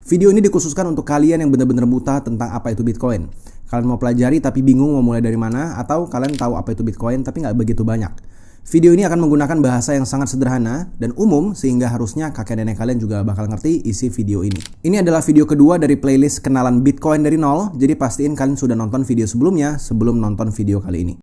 Video ini dikhususkan untuk kalian yang benar-benar buta tentang apa itu Bitcoin. Kalian mau pelajari tapi bingung mau mulai dari mana, atau kalian tahu apa itu Bitcoin tapi nggak begitu banyak. Video ini akan menggunakan bahasa yang sangat sederhana dan umum sehingga harusnya kakek nenek kalian juga bakal ngerti isi video ini. Ini adalah video kedua dari playlist kenalan Bitcoin dari nol, jadi pastiin kalian sudah nonton video sebelumnya sebelum nonton video kali ini.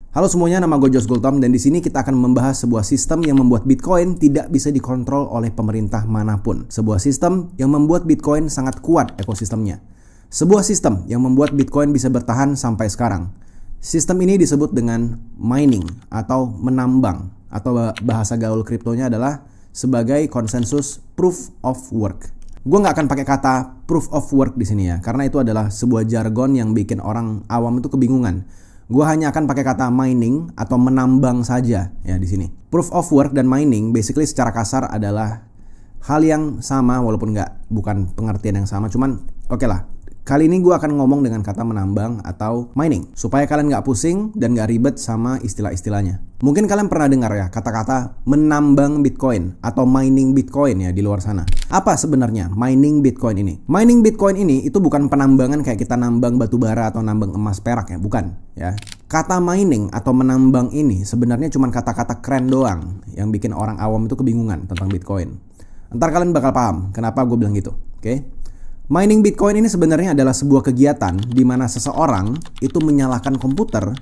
Halo semuanya, nama gue Josh Gultom dan di sini kita akan membahas sebuah sistem yang membuat Bitcoin tidak bisa dikontrol oleh pemerintah manapun. Sebuah sistem yang membuat Bitcoin sangat kuat ekosistemnya. Sebuah sistem yang membuat Bitcoin bisa bertahan sampai sekarang. Sistem ini disebut dengan mining atau menambang, atau bahasa gaul kriptonya adalah sebagai konsensus proof of work. Gue nggak akan pakai kata proof of work di sini ya, karena itu adalah sebuah jargon yang bikin orang awam itu kebingungan. Gue hanya akan pakai kata mining atau menambang saja ya di sini. Proof of work dan mining basically secara kasar adalah hal yang sama, walaupun bukan pengertian yang sama, cuman oke lah. Kali ini gue akan ngomong dengan kata menambang atau mining supaya kalian nggak pusing dan nggak ribet sama istilah-istilahnya. Mungkin kalian pernah dengar ya kata-kata menambang Bitcoin atau mining Bitcoin ya di luar sana. Apa sebenarnya mining Bitcoin ini? Mining Bitcoin ini itu bukan penambangan kayak kita nambang batu bara atau nambang emas perak ya, bukan ya. Kata mining atau menambang ini sebenarnya cuma kata-kata keren doang yang bikin orang awam itu kebingungan tentang Bitcoin. Ntar kalian bakal paham kenapa gue bilang gitu, oke? Mining Bitcoin ini sebenarnya adalah sebuah kegiatan di mana seseorang itu menyalakan komputer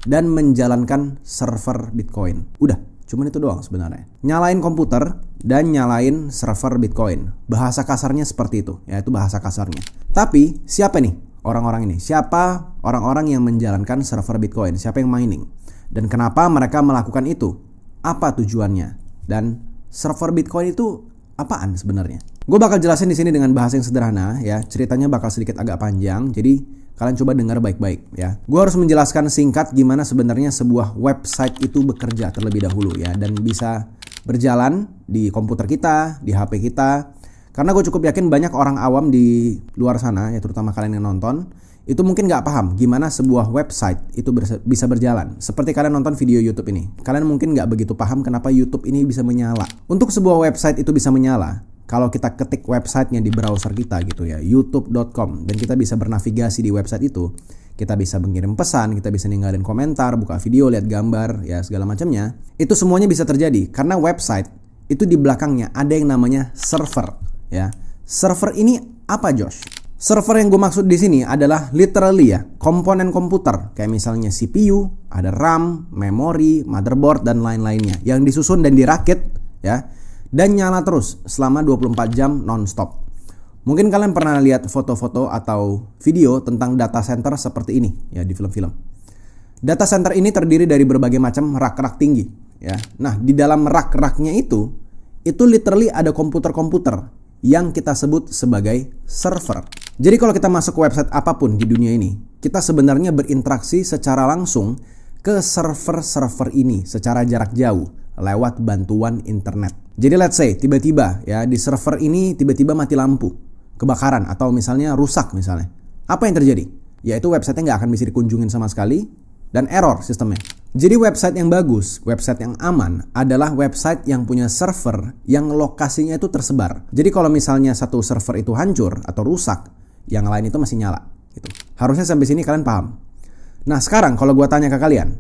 dan menjalankan server Bitcoin. Udah, cuman itu doang sebenarnya. Nyalain komputer dan nyalain server Bitcoin. Bahasa kasarnya seperti itu, yaitu bahasa kasarnya. Tapi siapa nih orang-orang ini? Siapa orang-orang yang menjalankan server Bitcoin? Siapa yang mining? Dan kenapa mereka melakukan itu? Apa tujuannya? Dan server Bitcoin itu apaan sebenarnya? Gue bakal jelasin di sini dengan bahasa yang sederhana ya. Ceritanya bakal sedikit agak panjang, jadi kalian coba dengar baik-baik ya. Gue harus menjelaskan singkat gimana sebenarnya sebuah website itu bekerja terlebih dahulu ya, dan bisa berjalan di komputer kita, di HP kita. Karena gue cukup yakin banyak orang awam di luar sana ya, terutama kalian yang nonton, itu mungkin nggak paham gimana sebuah website itu bisa berjalan. Seperti kalian nonton video YouTube ini, kalian mungkin nggak begitu paham kenapa YouTube ini bisa menyala. Untuk sebuah website itu bisa menyala, kalau kita ketik websitenya di browser kita gitu ya, youtube.com, dan kita bisa bernavigasi di website itu, kita bisa mengirim pesan, kita bisa ninggalin komentar, buka video, lihat gambar, ya segala macamnya. Itu semuanya bisa terjadi karena website itu di belakangnya ada yang namanya server ya. Server ini apa, Josh? Server yang gue maksud di sini adalah literally ya, komponen komputer kayak misalnya CPU, ada RAM, memori, motherboard dan lain-lainnya yang disusun dan dirakit ya, dan nyala terus selama 24 jam non-stop. Mungkin kalian pernah lihat foto-foto atau video tentang data center seperti ini ya di film-film. Data center ini terdiri dari berbagai macam rak-rak tinggi ya. Nah, di dalam rak-raknya itu literally ada komputer-komputer yang kita sebut sebagai server. Jadi kalau kita masuk ke website apapun di dunia ini, kita sebenarnya berinteraksi secara langsung ke server-server ini secara jarak jauh lewat bantuan internet. Jadi let's say tiba-tiba ya di server ini tiba-tiba mati lampu, kebakaran atau misalnya rusak misalnya. Apa yang terjadi? Yaitu websitenya nggak akan bisa dikunjungin sama sekali dan error sistemnya. Jadi website yang bagus, website yang aman adalah website yang punya server yang lokasinya itu tersebar. Jadi kalau misalnya satu server itu hancur atau rusak, yang lain itu masih nyala gitu. Harusnya sampai sini kalian paham. Nah sekarang kalau gue tanya ke kalian,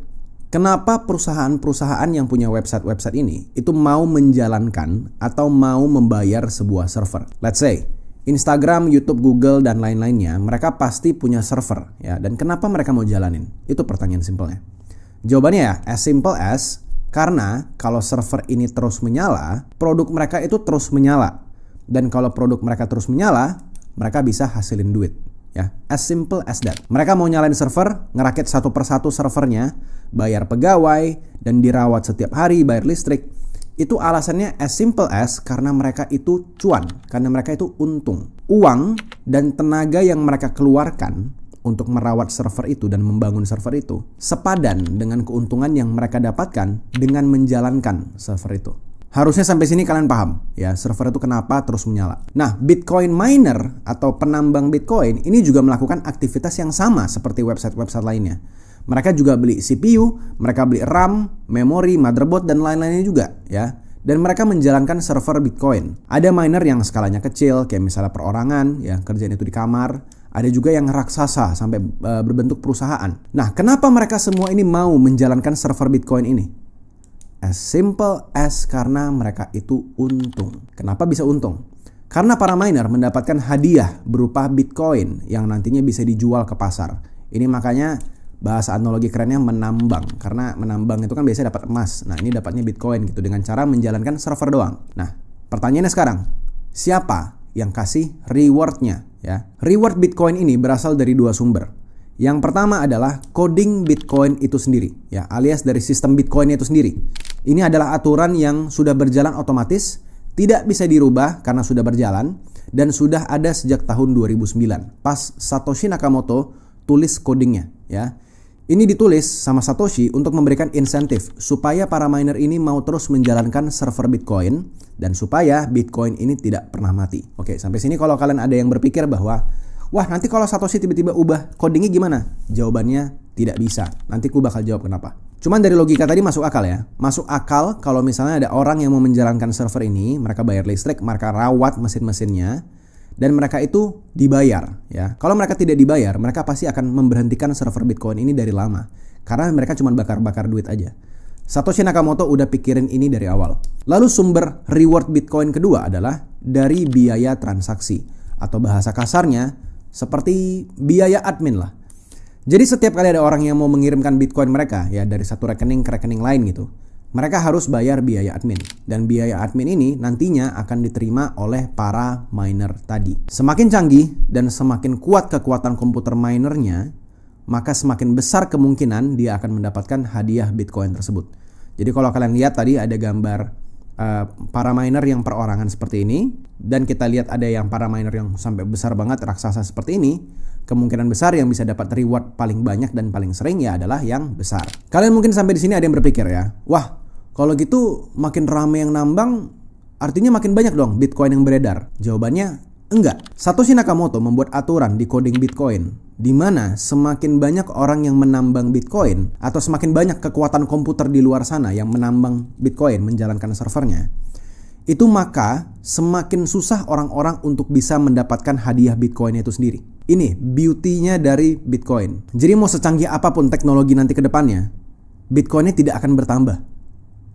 kenapa perusahaan-perusahaan yang punya website-website ini itu mau menjalankan atau mau membayar sebuah server? Let's say Instagram, YouTube, Google, dan lain-lainnya, mereka pasti punya server ya. Dan kenapa mereka mau jalanin? Itu pertanyaan simpelnya. Jawabannya ya, as simple as, karena kalau server ini terus menyala, produk mereka itu terus menyala. Dan kalau produk mereka terus menyala, mereka bisa hasilin duit. Ya, as simple as that. Mereka mau nyalain server, ngerakit satu persatu servernya, bayar pegawai, dan dirawat setiap hari, bayar listrik. Itu alasannya as simple as karena mereka itu cuan, karena mereka itu untung. Uang dan tenaga yang mereka keluarkan untuk merawat server itu dan membangun server itu sepadan dengan keuntungan yang mereka dapatkan dengan menjalankan server itu. Harusnya sampai sini kalian paham ya, server itu kenapa terus menyala. Nah, Bitcoin miner atau penambang Bitcoin ini juga melakukan aktivitas yang sama seperti website-website lainnya. Mereka juga beli CPU, mereka beli RAM, memori, motherboard, dan lain-lainnya juga ya. Dan mereka menjalankan server Bitcoin. Ada miner yang skalanya kecil, kayak misalnya perorangan, ya kerjaan itu di kamar. Ada juga yang raksasa sampai berbentuk perusahaan. Nah, kenapa mereka semua ini mau menjalankan server Bitcoin ini? As simple as karena mereka itu untung. Kenapa bisa untung? Karena para miner mendapatkan hadiah berupa Bitcoin yang nantinya bisa dijual ke pasar. Ini makanya bahasa analogi kerennya menambang. Karena menambang itu kan biasanya dapat emas. Nah, ini dapatnya Bitcoin gitu dengan cara menjalankan server doang. Nah, pertanyaannya sekarang, siapa yang kasih rewardnya? Ya, reward Bitcoin ini berasal dari dua sumber. Yang pertama adalah coding Bitcoin itu sendiri, ya, alias dari sistem Bitcoin itu sendiri. Ini adalah aturan yang sudah berjalan otomatis, tidak bisa dirubah karena sudah berjalan, dan sudah ada sejak tahun 2009. Pas Satoshi Nakamoto tulis codingnya, ya. Ini ditulis sama Satoshi untuk memberikan insentif supaya para miner ini mau terus menjalankan server Bitcoin dan supaya Bitcoin ini tidak pernah mati. Oke, sampai sini kalau kalian ada yang berpikir bahwa wah, nanti kalau Satoshi tiba-tiba ubah codingnya gimana? Jawabannya tidak bisa. Nanti aku bakal jawab kenapa. Cuman dari logika tadi masuk akal ya. Masuk akal kalau misalnya ada orang yang mau menjalankan server ini, mereka bayar listrik, mereka rawat mesin-mesinnya, dan mereka itu dibayar ya. Kalau mereka tidak dibayar, mereka pasti akan memberhentikan server Bitcoin ini dari lama. Karena mereka cuma bakar-bakar duit aja. Satoshi Nakamoto udah pikirin ini dari awal. Lalu sumber reward Bitcoin kedua adalah dari biaya transaksi. Atau bahasa kasarnya seperti biaya admin lah. Jadi setiap kali ada orang yang mau mengirimkan Bitcoin mereka ya dari satu rekening ke rekening lain gitu, mereka harus bayar biaya admin. Dan biaya admin ini nantinya akan diterima oleh para miner tadi. Semakin canggih dan semakin kuat kekuatan komputer minernya, maka semakin besar kemungkinan dia akan mendapatkan hadiah Bitcoin tersebut. Jadi kalau kalian lihat tadi ada gambar para miner yang perorangan seperti ini, dan kita lihat ada yang para miner yang sampai besar banget raksasa seperti ini, kemungkinan besar yang bisa dapat reward paling banyak dan paling sering ya adalah yang besar. Kalian mungkin sampai di sini ada yang berpikir ya, wah kalau gitu makin rame yang nambang, artinya makin banyak dong Bitcoin yang beredar. Jawabannya enggak. Satoshi Nakamoto membuat aturan di coding Bitcoin di mana semakin banyak orang yang menambang Bitcoin atau semakin banyak kekuatan komputer di luar sana yang menambang Bitcoin menjalankan servernya, itu maka semakin susah orang-orang untuk bisa mendapatkan hadiah Bitcoin itu sendiri. Ini beauty-nya dari Bitcoin. Jadi mau secanggih apapun teknologi nanti ke depannya, Bitcoin-nya tidak akan bertambah.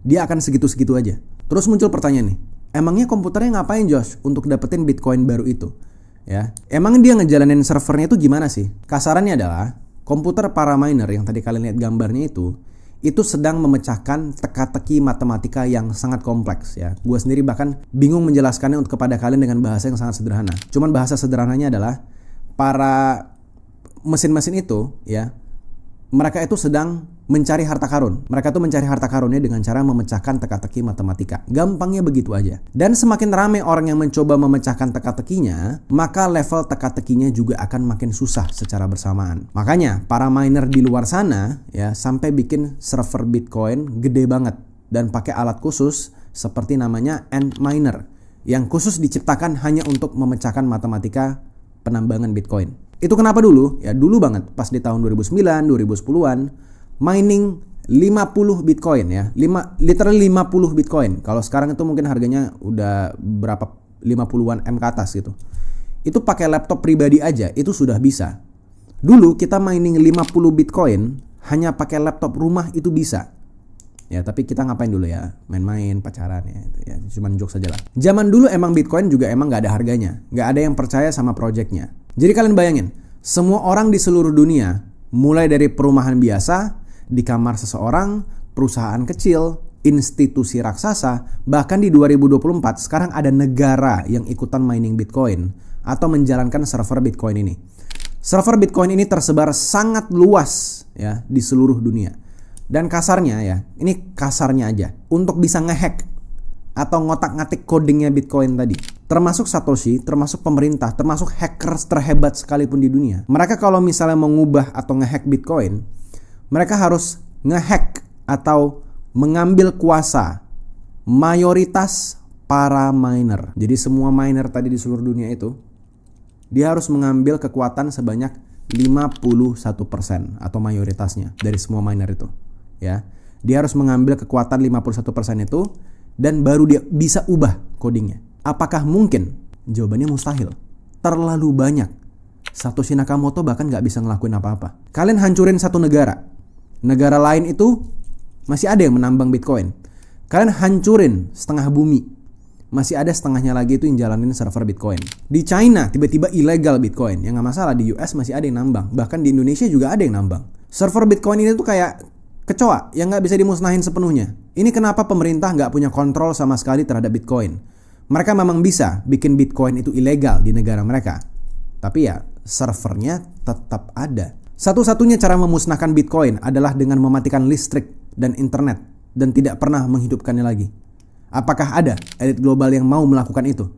Dia akan segitu-segitu aja. Terus muncul pertanyaan nih, emangnya komputernya ngapain Josh untuk dapetin Bitcoin baru itu? Ya, emang dia ngejalanin servernya itu gimana sih? Kasarannya adalah komputer para miner yang tadi kalian lihat gambarnya itu sedang memecahkan teka-teki matematika yang sangat kompleks ya. Gue sendiri bahkan bingung menjelaskannya untuk kepada kalian dengan bahasa yang sangat sederhana. Cuman bahasa sederhananya adalah para mesin-mesin itu ya, mereka itu sedang mencari harta karun. Mereka tuh mencari harta karunnya dengan cara memecahkan teka-teki matematika. Gampangnya begitu aja. Dan semakin ramai orang yang mencoba memecahkan teka-tekinya, maka level teka-tekinya juga akan makin susah secara bersamaan. Makanya para miner di luar sana ya sampai bikin server Bitcoin gede banget dan pakai alat khusus seperti namanya Antminer yang khusus diciptakan hanya untuk memecahkan matematika penambangan Bitcoin. Itu kenapa dulu? Ya dulu banget pas di tahun 2009, 2010-an mining 50 Bitcoin ya. Literally 50 Bitcoin. Kalau sekarang itu mungkin harganya udah berapa 50-an M ke atas gitu. Itu pakai laptop pribadi aja itu sudah bisa. Dulu kita mining 50 Bitcoin hanya pakai laptop rumah itu bisa. Ya, tapi kita ngapain dulu ya? Main-main, pacaran ya. Cuman jokes aja lah. Zaman dulu emang Bitcoin juga emang gak ada harganya. Gak ada yang percaya sama projectnya. Jadi kalian bayangin, semua orang di seluruh dunia, mulai dari perumahan biasa, di kamar seseorang, perusahaan kecil, institusi raksasa, bahkan di 2024 sekarang ada negara yang ikutan mining Bitcoin atau menjalankan server Bitcoin ini. Server Bitcoin ini tersebar sangat luas ya di seluruh dunia. Dan kasarnya ya, ini kasarnya aja, untuk bisa ngehack atau ngotak-ngatik codingnya Bitcoin tadi, termasuk Satoshi, termasuk pemerintah, termasuk hackers terhebat sekalipun di dunia, mereka kalau misalnya mengubah atau ngehack Bitcoin, mereka harus ngehack atau mengambil kuasa mayoritas para miner. Jadi semua miner tadi di seluruh dunia itu, dia harus mengambil kekuatan sebanyak 51% atau mayoritasnya dari semua miner itu. Ya, dia harus mengambil kekuatan 51% itu dan baru dia bisa ubah codingnya. Apakah mungkin? Jawabannya mustahil. Terlalu banyak. Satoshi Nakamoto bahkan nggak bisa ngelakuin apa-apa. Kalian hancurin satu negara. Negara lain itu masih ada yang menambang Bitcoin. Kalian hancurin setengah bumi. Masih ada setengahnya lagi itu yang jalanin server Bitcoin. Di China tiba-tiba ilegal Bitcoin. Ya nggak masalah, di US masih ada yang nambang. Bahkan di Indonesia juga ada yang nambang. Server Bitcoin ini tuh kayak kecoa yang nggak bisa dimusnahin sepenuhnya. Ini kenapa pemerintah nggak punya kontrol sama sekali terhadap Bitcoin. Mereka memang bisa bikin Bitcoin itu ilegal di negara mereka. Tapi ya servernya tetap ada. Satu-satunya cara memusnahkan Bitcoin adalah dengan mematikan listrik dan internet dan tidak pernah menghidupkannya lagi. Apakah ada elit global yang mau melakukan itu?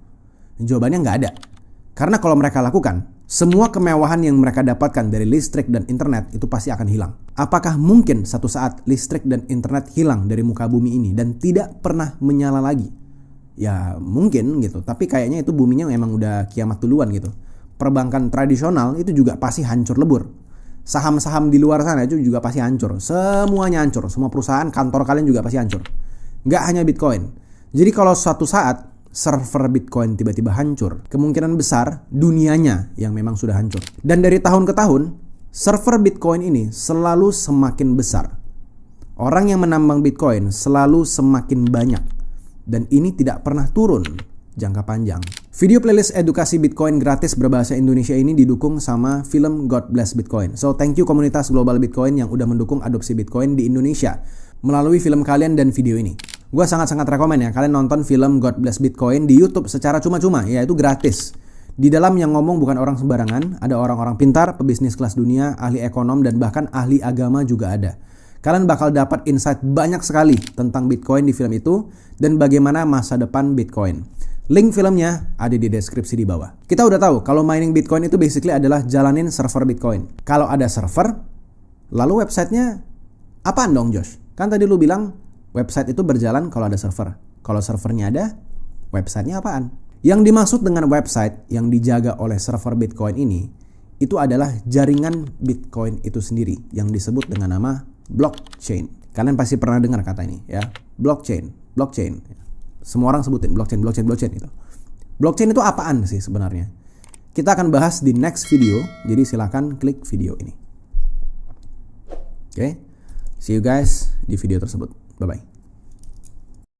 Jawabannya nggak ada. Karena kalau mereka lakukan, semua kemewahan yang mereka dapatkan dari listrik dan internet itu pasti akan hilang. Apakah mungkin satu saat listrik dan internet hilang dari muka bumi ini dan tidak pernah menyala lagi? Ya mungkin gitu, tapi kayaknya itu buminya memang udah kiamat duluan gitu. Perbankan tradisional itu juga pasti hancur lebur. Saham-saham di luar sana itu juga pasti hancur. Semuanya hancur, semua perusahaan, kantor kalian juga pasti hancur. Nggak hanya Bitcoin. Jadi kalau suatu saat server Bitcoin tiba-tiba hancur, kemungkinan besar dunianya yang memang sudah hancur. Dan dari tahun ke tahun, server Bitcoin ini selalu semakin besar. Orang yang menambang Bitcoin selalu semakin banyak. Dan ini tidak pernah turun jangka panjang. Video playlist edukasi Bitcoin gratis berbahasa Indonesia ini didukung sama film God Bless Bitcoin. So thank you komunitas Global Bitcoin yang udah mendukung adopsi Bitcoin di Indonesia melalui film kalian dan video ini. Gue sangat-sangat rekomen ya kalian nonton film God Bless Bitcoin di YouTube secara cuma-cuma, ya itu gratis. Di dalam yang ngomong bukan orang sembarangan, ada orang-orang pintar, pebisnis kelas dunia, ahli ekonom, dan bahkan ahli agama juga ada. Kalian bakal dapat insight banyak sekali tentang Bitcoin di film itu dan bagaimana masa depan Bitcoin. Link filmnya ada di deskripsi di bawah. Kita udah tahu kalau mining Bitcoin itu basically adalah jalanin server Bitcoin. Kalau ada server, lalu websitenya apaan dong Josh? Kan tadi lu bilang website itu berjalan kalau ada server. Kalau servernya ada, websitenya apaan? Yang dimaksud dengan website yang dijaga oleh server Bitcoin ini, itu adalah jaringan Bitcoin itu sendiri yang disebut dengan nama blockchain. Kalian pasti pernah dengar kata ini ya, blockchain. Semua orang sebutin blockchain itu. Blockchain itu apaan sih sebenarnya? Kita akan bahas di next video, jadi silakan klik video ini. Oke, see you guys di video tersebut. Bye-bye.